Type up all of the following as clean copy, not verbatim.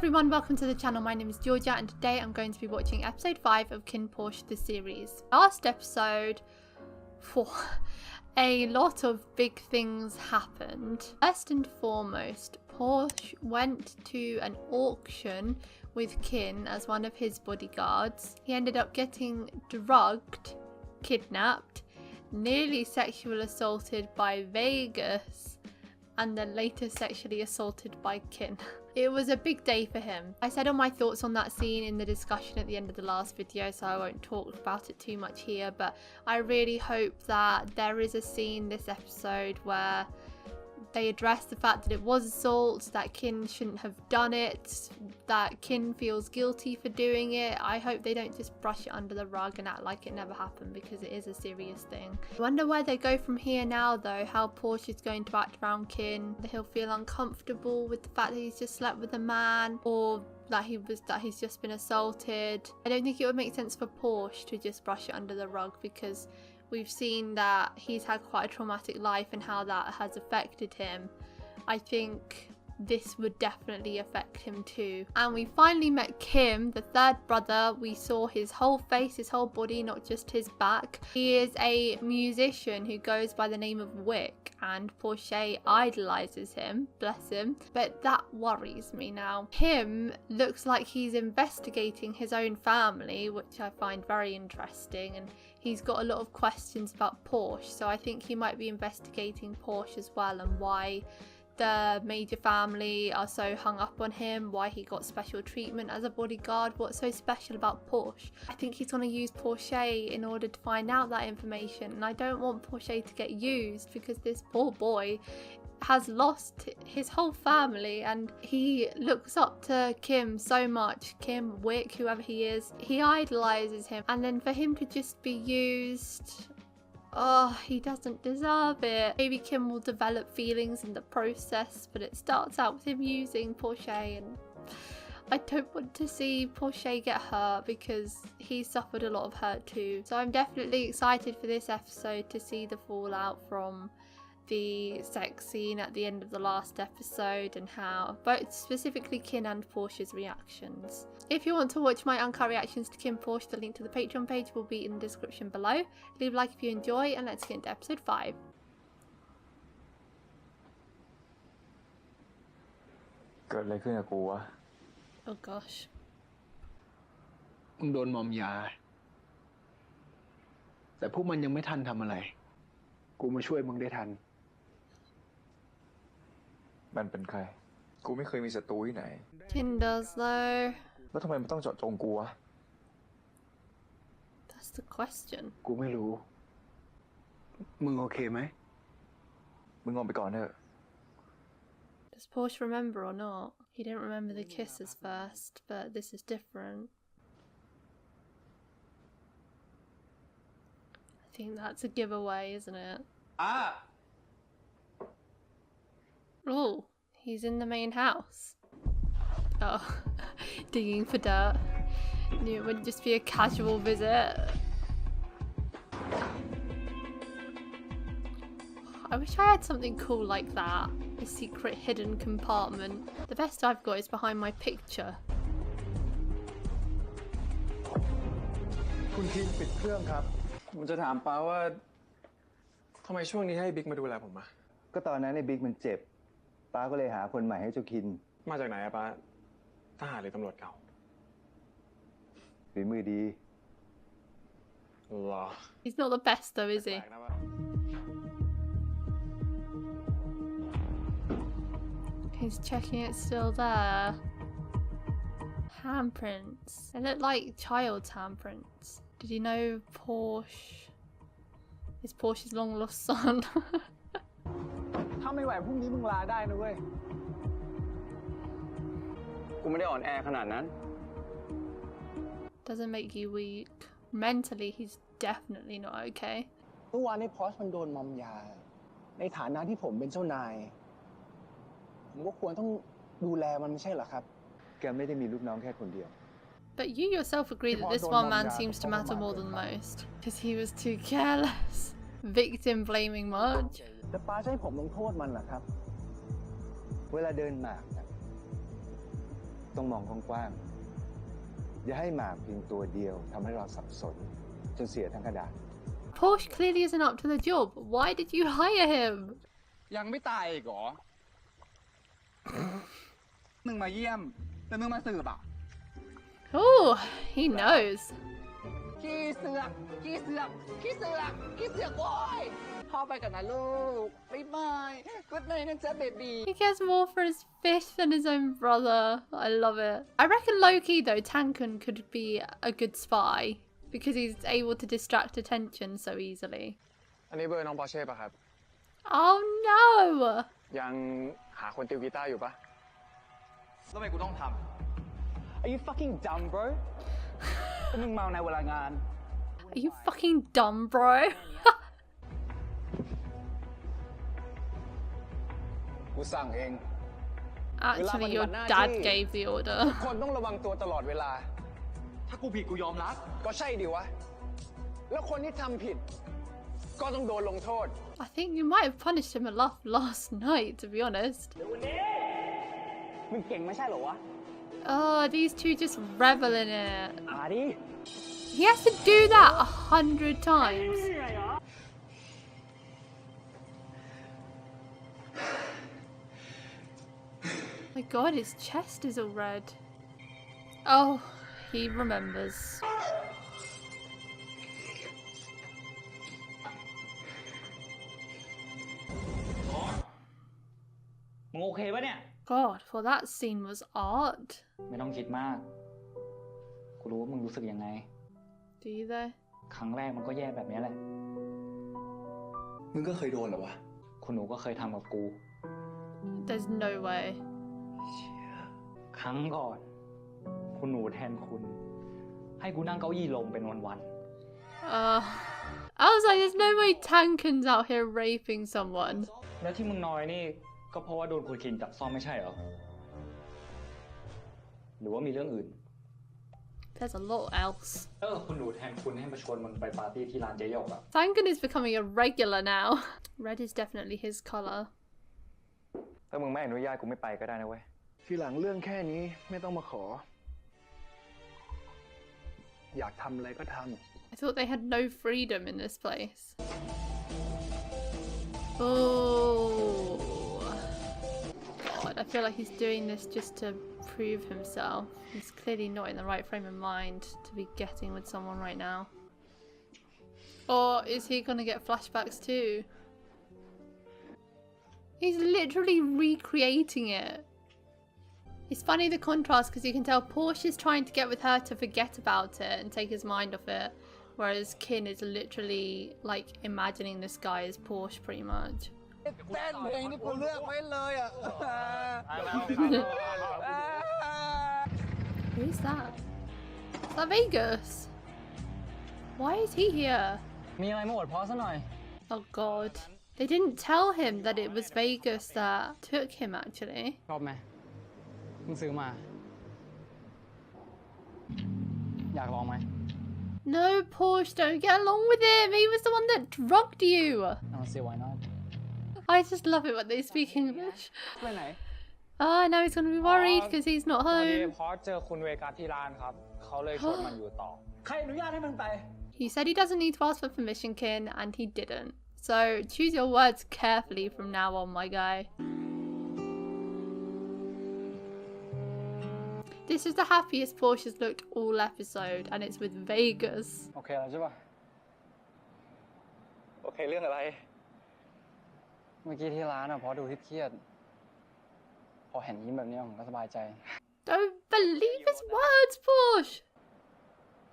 everyone, welcome to the channel. My name is Georgia and today I'm going to be watching episode 5 of KinnPorsche the series. Last episode, a lot of big things happened. First and foremost, Porsche went to an auction with Kinn as one of his bodyguards. He ended up getting drugged, kidnapped, nearly sexually assaulted by Vegas, and then later sexually assaulted by Kinn. It was a big day for him. I said all my thoughts on that scene in the discussion at the end of the last video, so I won't talk about it too much here, but I really hope that there is a scene this episode where they address the fact that it was assault, that Kinn shouldn't have done it, that Kinn feels guilty for doing it. I hope they don't just brush it under the rug and act like it never happened, because it is a serious thing. I wonder where they go from here now though, how Porsche is going to act around Kinn. He'll feel uncomfortable with the fact that he's just slept with a man, or that he's just been assaulted. I don't think it would make sense for Porsche to just brush it under the rug, because we've seen that he's had quite a traumatic life and how that has affected him. I think this would definitely affect him too. And we finally met Kim, the third brother. We saw his whole face, his whole body, not just his back. He is a musician who goes by the name of Wick, and Porsche idolizes him, bless him. But that worries me now. Kim looks like he's investigating his own family, which I find very interesting, and he's got a lot of questions about Porsche, so I think he might be investigating Porsche as well, and why the major family are so hung up on him, why he got special treatment as a bodyguard, what's so special about Porsche. I think he's going to use Porsche in order to find out that information, and I don't want Porsche to get used, because this poor boy has lost his whole family and he looks up to Kim so much. Kim, Wick, whoever he is, he idolizes him, and then for him to just be used, oh, he doesn't deserve it. Maybe Kim will develop feelings in the process, but it starts out with him using Porsche, and I don't want to see Porsche get hurt, because he suffered a lot of hurt too. So I'm definitely excited for this episode to see the fallout from the sex scene at the end of the last episode, and how both specifically Kinn and Porsche's reactions. If you want to watch my uncut reactions to KinnPorsche, the link to the Patreon page will be in the description below. Leave a like if you enjoy, and let's get into episode 5. Oh gosh. มึงโดนมอมยาแต่พวกมันยังไม่ทันทำอะไรกูมาช่วยมึงได้ทันมันเป็นใครกูไม่เคยมีศัตรูที่ไหน Kinn does though. แล้วทำไมมันต้องเจาะจงกูวะ That's the question. กูไม่รู้มึงโอเคไหมมึงงอมไปก่อนเถอะ Does Porsche remember or not? He didn't remember the kisses first, but this is different. I think that's a giveaway, isn't it? Oh, he's in the main house. Oh, digging for dirt. Knew it wouldn't just be a casual visit. I wish I had something cool like that. A secret hidden compartment. The best I've got is behind my picture. คุณทีมปิดเครื่องครับผมจะถามป้าว่าทำไมช่วงนี้ให้บิ๊กมาดูแลผมอ่ะก็ตอนนั้นไอ้บิ๊กมันเจ็บป้าก็เลยหาคนใหม่ให้เจ้าคินมาจากไหนอะป้าทหารหรือตำรวจเก่าฝีมือดีหรอ He's not the best though, is he? He's checking it's still there. Handprints. They look like child's handprints. Did you know Porsche is Porsche's long lost son? ถ้าไม่ไหวพรุ่งนี้มึงลาได้นะเว้ยกูไม่ได้อ่อนแอขนาดนั้น Doesn't make you weak. Mentally, he's definitely not okay. เมื่อวานในพอสมันโดนมอมยาในฐานะที่ผมเป็นเจ้านายผมก็ควรต้องดูแลมันไม่ใช่เหรอครับแกไม่ได้มีลูกน้องแค่คนเดียว But you yourself agree that this one man seems to matter more than most, because he was too careless. Victim blaming much. แต่ป้าจะให้ผมลงโทษมันเหรอครับเวลาเดินหมาก ต้องมองกว้างๆอย่าให้หมากเพียงตัวเดียวทำให้เราสับสนจนเสียทั้งกระดาษ Porsche clearly isn't up to the job. Why did you hire him? ยังไม่ตายอีกเหรอ มึงมาเยี่ยมแล้วมึงมาสืบอ่ะ Oh, he knows. ขี้เสือกขี้เสือกขี้เสือกขี้เสือกโว้ยพ่อไปกันนะลูกบ๊ายบายกูดไนท์นะจ๊ะเบบี He cares more for his fish than his own brother. I love it. I reckon low-key though, Tankin could be a good spy because he's able to distract attention so easily. อันนี้เบอร์น้องปอร์เช่ป่ะครับ Oh no! ยังหาคนติวกีตาร์อยู่ปะ แล้วทำไมกูต้องทำ Are you fucking dumb bro ก็มึงเมาในเวลางาน Are you fucking dumb, bro? กูสั่งเอง Actually, your dad gave the order. คนต้องระวังตัวตลอดเวลา ถ้ากูผิดกูยอมรับ ก็ใช่ดิวะ แล้วคนที่ทำผิดก็ต้องโดนลงโทษ I think you might have punished him enough last night, to be honest. มึงเก่งไม่ใช่เหรอวะ Oh, these two just revel in it. มาดิ He has to do that 100 times. My god, his chest is all red. Oh, he remembers. มึงโอเคปะเนี่ย God, well that scene was art. ไม่ต้องคิดมาก กูรู้ว่ามึงรู้สึกยังไง Do you though? ครั้งแรกมันก็แย่แบบนี้แหละ มึงก็เคยโดนเหรอวะ คุณหนูก็เคยทำกับกู There's no way. ครั้งก่อน คุณหนูแทนคุณ ให้กูนั่งเก้าอี้ลมเป็นวัน I was like, there's no way Tankin's out here raping someone. ๆ แล้วที่มึงน้อยนี่ก็เพราะว่าโดนคุณคินจับซ่อมไม่ใช่เหรอ หรือว่ามีเรื่องอื่น There's a lot else. คุณหนูแทนคุณให้มาชวนมึงไปปาร์ตี้ที่ร้านเจ๊หยกอะ Tankin is becoming a regular now. Red is definitely his color. ถ้ามึงไม่อนุญาตกูไม่ไปก็ได้นะเว้ย ทีหลังเรื่องแค่นี้ไม่ต้องมาขอ อยากทำอะไรก็ทำ I thought they had no freedom in this place. Oh. God, I feel like he's doing this just to prove himself. He's clearly not in the right frame of mind to be getting with someone right now. Or is he gonna get flashbacks too? He's literally recreating it. It's funny the contrast because you can tell Porsche is trying to get with her to forget about it and take his mind off it, whereas Kinn is literally like imagining this guy as Porsche pretty much. แป้นเพลงที่กูเลือกไว้เลยอ่ะ Who is that? Is that Vegas? Why is he here? มีอะไรมาอวดพอซะหน่อย Oh god. They didn't tell him that it was Vegas that took him actually. ชอบไหมมึงซื้อมา อยากลองไหม No, Porsche, don't get along with him. He was the one that drugged you. I'll see why not I just love it when they speak English. ไปไหน Oh, now he's gonna be worried because he's not พอดี home. พอเจอคุณเวกัสที่ร้านครับ เขาเลยชวนมันอยู่ต่อ ใครอนุญาตให้มันไป He said he doesn't need to ask for permission, Kinn, and he didn't. So choose your words carefully from now on, my guy. This is the happiest Porsche's looked all episode, and it's with Vegas. โอเคแล้วใช่ป่ะ โอเคเรื่องอะไร เมื่อกี้ที่ร้านอ่ะพอดูเครียดๆพอเห็นยิ้มแบบนี้ผมก็สบายใจ Don't believe his words, Porsche!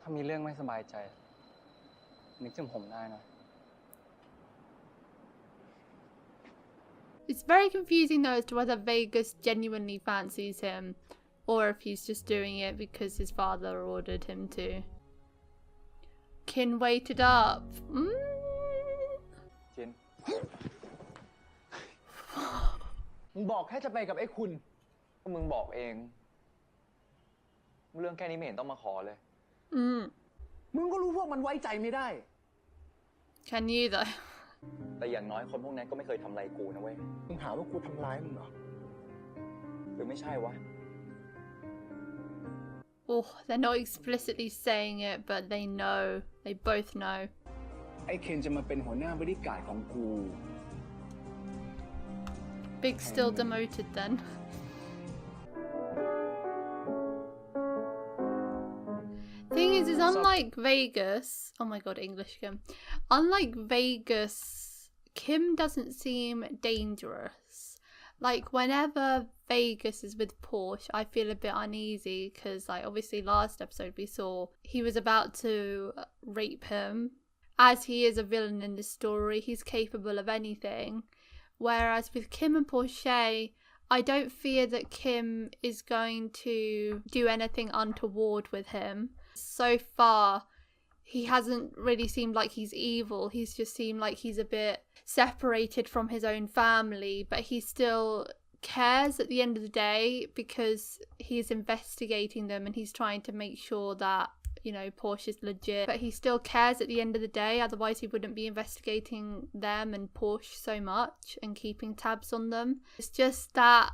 ถ้ามีเรื่องไม่สบายใจ นึกถึงผมได้นะ It's very confusing though as to whether Vegas genuinely fancies him or if he's just doing it because his father ordered him to. Kinn waited up. จิน มึงบอกแค่จะไปกับไอ้คุณ ก็มึงบอกเอง เรื่องแค่นี้ไม่เห็นต้องมาขอเลย มึงก็รู้พวกมันไว้ใจไม่ได้ Can you though? แต่อย่างน้อยคนพวกนั้นก็ไม่เคยทำอะไรกูนะเว้ย มึงหาว่ากูทำร้ายมึงเหรอ หรือไม่ใช่วะ Oh, they're not explicitly saying it, but they know. They both know. ไอ้เคนจะมาเป็นหัวหน้าบริการของกู Big still demoted then. Thing is unlike Vegas. Oh my god, English again. Unlike Vegas, Kim doesn't seem dangerous. Like whenever Vegas is with Porsche, I feel a bit uneasy because, like, obviously last episode we saw he was about to rape him. As he is a villain in this story, he's capable of anything. Whereas with Kim and Porsche, I don't fear that Kim is going to do anything untoward with him. So far, he hasn't really seemed like he's evil. He's just seemed like he's a bit separated from his own family, but he still cares at the end of the day because he's investigating them and he's trying to make sure that, you know, Porsche is legit. But he still cares at the end of the day, otherwise he wouldn't be investigating them and Porsche so much and keeping tabs on them. It's just that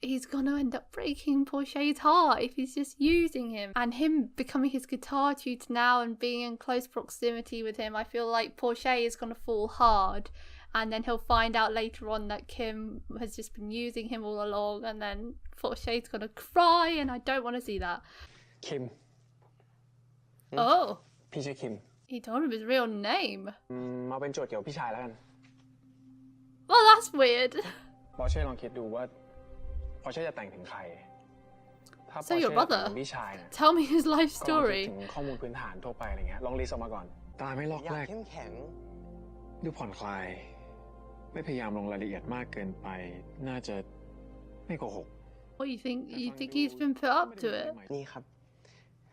he's gonna end up breaking Porsche's heart if he's just using him. And him becoming his guitar tutor now and being in close proximity with him, I feel like Porsche is gonna fall hard. And then he'll find out later on that Kim has just been using him all along, and then Porsche's gonna cry, and I don't want to see that. คิม Oh, พี่ชื่อคิม he told him his real name. มาเป็นโจทย์เกี่ยวกับพี่ชายแล้วกัน Well, that's weird. ปอร์เช่ลองคิดดูว่าปอร์เช่จะแต่งถึงใครถ้าปอ So ร์ your เช่ brother? แต่งพี่ชายเนี่ย Tell me his life ก็ลองคิด story. ถึงข้อมูลพื้นฐานทั่วไปอะไรเงี้ยลองลิสต์ออกมาก่อนตาไม่ลอก อยาก แรก เข้มแข็ง ดูผ่อนคลายไม่พยายามลงรายละเอียดมากเกินไปน่าจะไม่โกหก What you think? You think he's been put up to it? นี่ครับ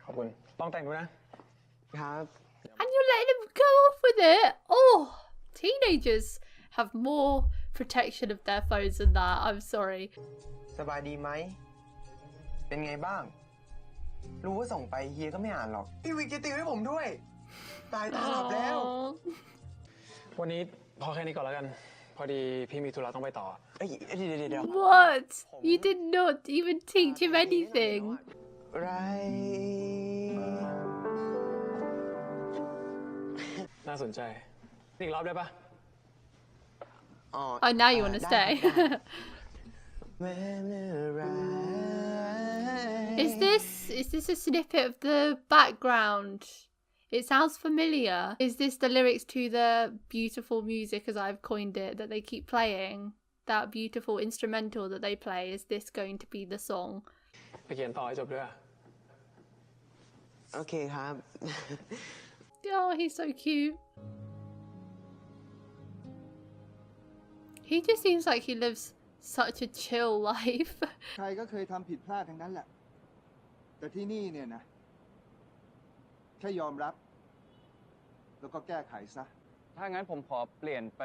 ขอบคุณลองแต่งดูนะ ครับ And you're letting him go off with it? Oh, teenagers have more protection of their phones than that. I'm sorry. สบายดีไหม เป็นไงบ้าง รู้ว่าส่งไปเฮียก็ไม่อ่านหรอก พี่วิกจะติวให้ผมด้วย ตายตาหลับแล้ว Oh. วันนี้พอแค่นี้ก่อนแล้วกันพอดีพี่มีธุระต้องไปต่อ เอ้ยเดี๋ยว What? You did not even teach him anything. ไร น่าสนใจอีกรอบได้ปะ Oh, now you want to stay. Is this a snippet of the background? It sounds familiar. Is this the lyrics to the beautiful music, as I've coined it, that they keep playing? That beautiful instrumental that they play, is this going to be the song? ไปเขียนต่อให้จบด้วย โอเคครับ Oh, he's so cute. He just seems like he lives such a chill life. ใครก็เคยทำผิดพลาดทั้งนั้นแหละ แต่ที่นี่เนี่ยนะ แค่ยอมรับ แล้วก็แก้ไขซะ ถ้างั้นผมขอเปลี่ยนไป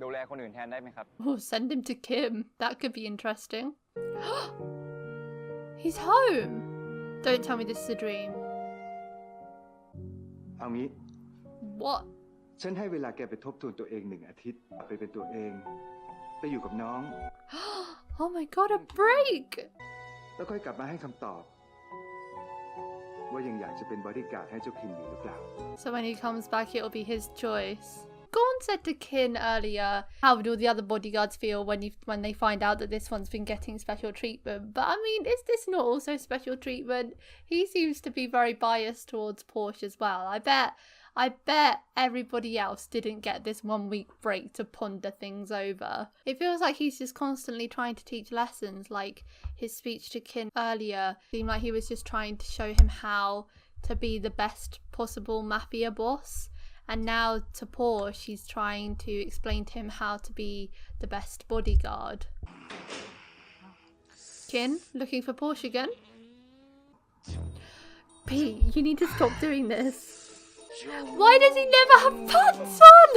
ดูแลคนอื่นแทนได้ไหมครับ Oh, send him to Kim. That could be interesting. He's home. Don't tell me this is a dream. เอางี้ What? ฉันให้เวลาแกไปทบทวนตัวเอง1 อาทิตย์ ไปเป็นตัวเอง ไปอยู่กับน้อง Oh my god, a break! แล้วค่อยกลับมาให้คำตอบ ว่ายังอยากจะเป็นบอดี้การ์ดให้เจ้าคินอยู่หรือเปล่า So when he comes back, it'll be his choice. Gon said to Kinn earlier, how would all the other bodyguards feel when they find out that this one's been getting special treatment? But I mean, is this not also special treatment? He seems to be very biased towards Porsche as well. I bet everybody else didn't get this 1 week break to ponder things over. It feels like he's just constantly trying to teach lessons, like his speech to Kinn earlier seemed like he was just trying to show him how to be the best possible Mafia boss. And now to Porsche, he's trying to explain to him how to be the best bodyguard. Kinn, looking for Porsche again? Pete, you need to stop doing this. Why does he never have pants on?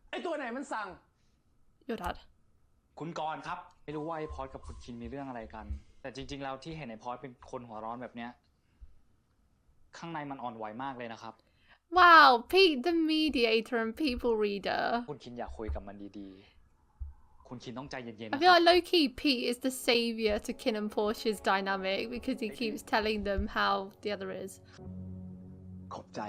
ไอตัวไหนมันสั่ง Your dad. คุณกรณ์ครับ ไม่รู้ว่าไอ้พอสกับคุณคินมีเรื่องอะไรกัน แต่จริงๆแล้วที่เห็นไอ้พอสเป็นคนหัวร้อนแบบเนี้ยข้างในมันอ่อนไหวมากเลยนะครับ Wow, Pete the mediator and people reader. คุณคินอยากคุยกับมันดีๆ คุณคินต้องใจเย็นๆ I นะ feel like low-key Pete is the savior to Kinn and Porsche's dynamic because he keeps telling them how the other is. ขอบใจ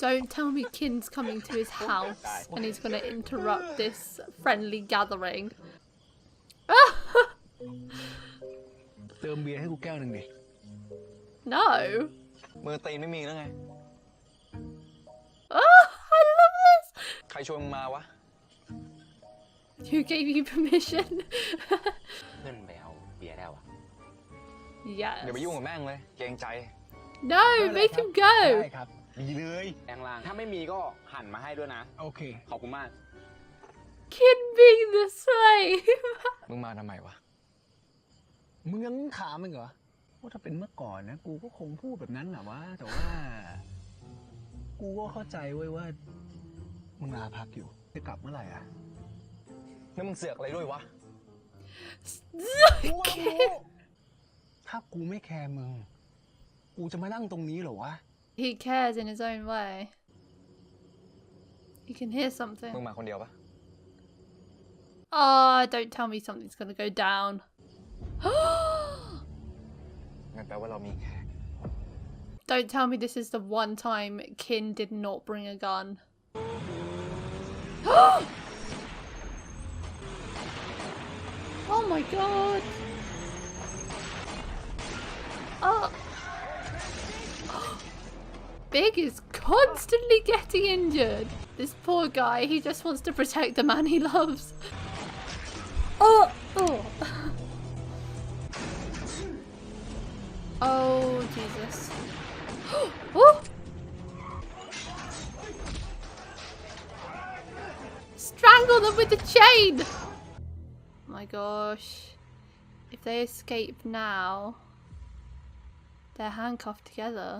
Don't tell me Kinn's coming to his house and he's gonna interrupt this friendly gathering. เติมเบียร์ให้กูแก้วหนึ่งดิ No. มือตีนไม่มีแล้วไง Oh, I love this. ใครชวนมึงมาวะ Who gave you permission? เพื่อนไปเอาเบียร์แล้วอะ Yes. อย่าไปยุ่งกับแม่งเลย เกรงใจ No, make him ได้ go. ครับดีเลย แรงล่าง ถ้าไม่มีก็หั่นมาให้ด้วยนะ โอเค ขอบคุณมาก Kinn being the slave. มึงมาทำไมวะ มึงยังถามมึงเหรอว่าถ้าเป็นเมื่อก่อนนะกูก็คงพูดแบบนั้นแหละวะแต่ว่ากูก็เข้าใจเว้ยว่ามึงลาพักอยู่จะกลับเมื่อไหร่อ่ะ แล้วมึงเสือกอะไรด้วยวะ ถ้ากูไม่แคร์มึงกูจะมานั่งตรงนี้เหรอวะ He cares in his own way. You can hear something. มึงมาคนเดียวปะ Oh, don't tell me something's gonna go down. งั้นแปลว่าเรามีแขก Don't tell me this is the one time Kinn did not bring a gun. Oh my god. Oh. Big is constantly getting injured. This poor guy, he just wants to protect the man he loves. Oh, oh. Oh, Jesus. Oh. Strangle them with the chain. My gosh. If they escape now, they're handcuffed together.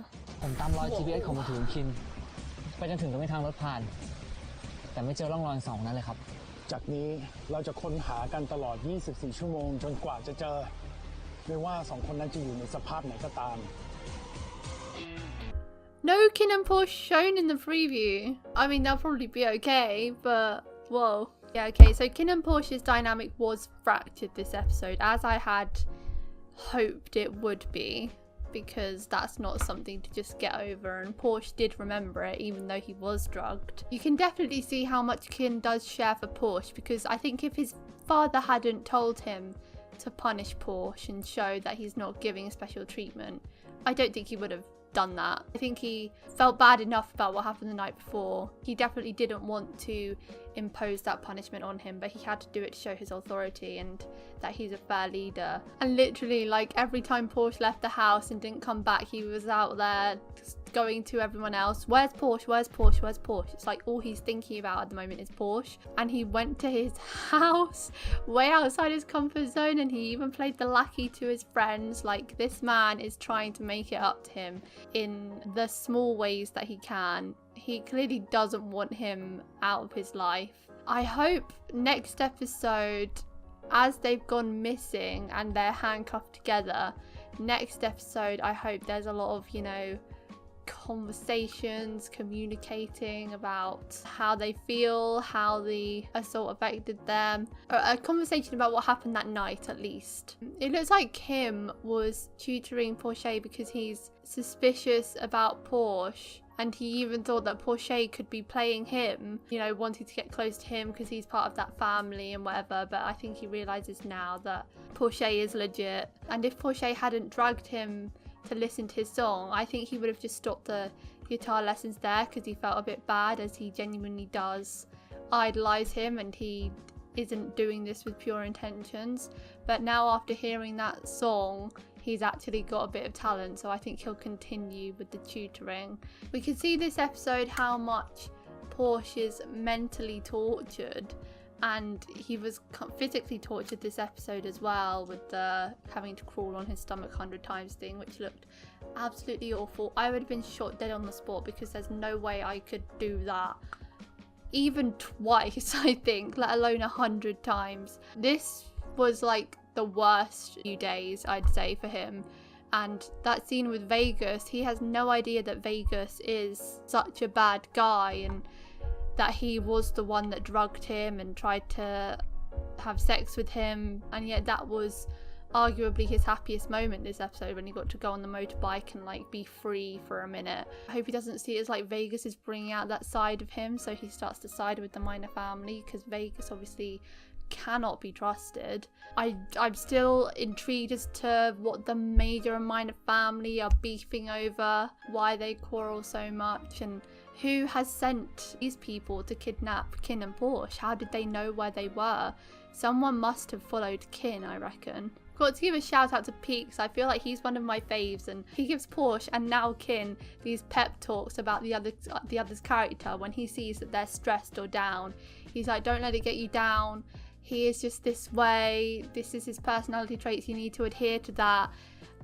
ผมตามรอย GPS ของมือถือคินไปจนถึงตรงทางรถผ่านแต่ไม่เจอร่องรอย2นั้นเลยครับ จากนี้เราจะค้นหากันตลอด 24 ชั่วโมงจนกว่าจะเจอไม่ว่า2คนนั้นจะอยู่ในสภาพไหนก็ตาม No Kinn and Porsche shown in the preview. I mean, they'll probably be okay, but whoa. Yeah, okay, so Kinn and Porsche's dynamic was fractured this episode, as I had hoped it would be, because that's not something to just get over, and Porsche did remember it, even though he was drugged. You can definitely see how much Kinn does share for Porsche, because I think if his father hadn't told him to punish Porsche and show that he's not giving special treatment, I don't think he would have done that. I think he felt bad enough about what happened the night before. He definitely didn't want to impose that punishment on him, but he had to do it to show his authority and that he's a fair leader. And literally, like, every time Porsche left the house and didn't come back, he was out there going to everyone else, where's Porsche, where's Porsche, where's Porsche? It's like all he's thinking about at the moment is Porsche. And he went to his house way outside his comfort zone, and he even played the lackey to his friends. Like, this man is trying to make it up to him in the small ways that he can. He clearly doesn't want him out of his life. I hope next episode, as they've gone missing and they're handcuffed together, next episode I hope there's a lot of, you know, conversations, communicating about how they feel, how the assault affected them, a conversation about what happened that night at least. It looks like Kim was tutoring Porsche because he's suspicious about Porsche, and he even thought that Porsche could be playing him, you know, wanting to get close to him because he's part of that family and whatever, but I think he realises now that Porsche is legit, and if Porsche hadn't dragged him to listen to his song, I think he would have just stopped the guitar lessons there because he felt a bit bad, as he genuinely does idolise him and he isn't doing this with pure intentions. But now after hearing that song, he's actually got a bit of talent, so I think he'll continue with the tutoring. We can see this episode how much Porsche is mentally tortured, and he was physically tortured this episode as well, with the having to crawl on his stomach 100 times thing, which looked absolutely awful. I would have been shot dead on the spot because there's no way I could do that even twice, I think, let alone 100 times. This was like the worst few days, I'd say, for him. And that scene with Vegas, he has no idea that Vegas is such a bad guy, and that he was the one that drugged him and tried to have sex with him, and yet that was arguably his happiest moment this episode, when he got to go on the motorbike and like be free for a minute. I hope he doesn't see it as like Vegas is bringing out that side of him, so he starts to side with the minor family, because Vegas obviously cannot be trusted. I'm still intrigued as to what the major and minor family are beefing over, why they quarrel so much, and who has sent these people to kidnap Kinn and Porsche. How did they know where they were? Someone must have followed Kinn, I reckon. Got to give a shout out to Pete, because I feel like he's one of my faves, and he gives Porsche and now Kinn these pep talks about the other's character when he sees that they're stressed or down. He's like, don't let it get you down. He is just this way. This is his personality traits. You need to adhere to that.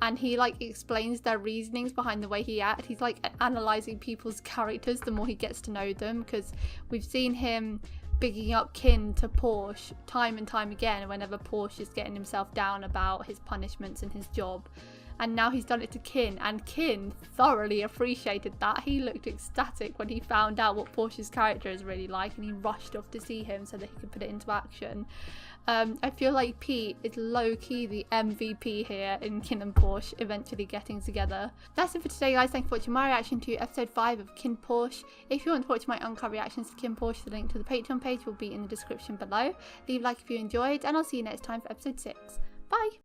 And he like explains their reasonings behind the way he acts. He's like analysing people's characters the more he gets to know them, because we've seen him bigging up Kinn to Porsche time and time again whenever Porsche is getting himself down about his punishments and his job. And now he's done it to Kinn, and Kinn thoroughly appreciated that. He looked ecstatic when he found out what Porsche's character is really like, and he rushed off to see him so that he could put it into action. I feel like Pete is low-key the MVP here in Kinn and Porsche eventually getting together. That's it for today, guys. Thanks for watching my reaction to episode 5 of KinnPorsche. If you want to watch my uncut reactions to KinnPorsche, the link to the Patreon page will be in the description below. Leave a like if you enjoyed, and I'll see you next time for episode 6. Bye!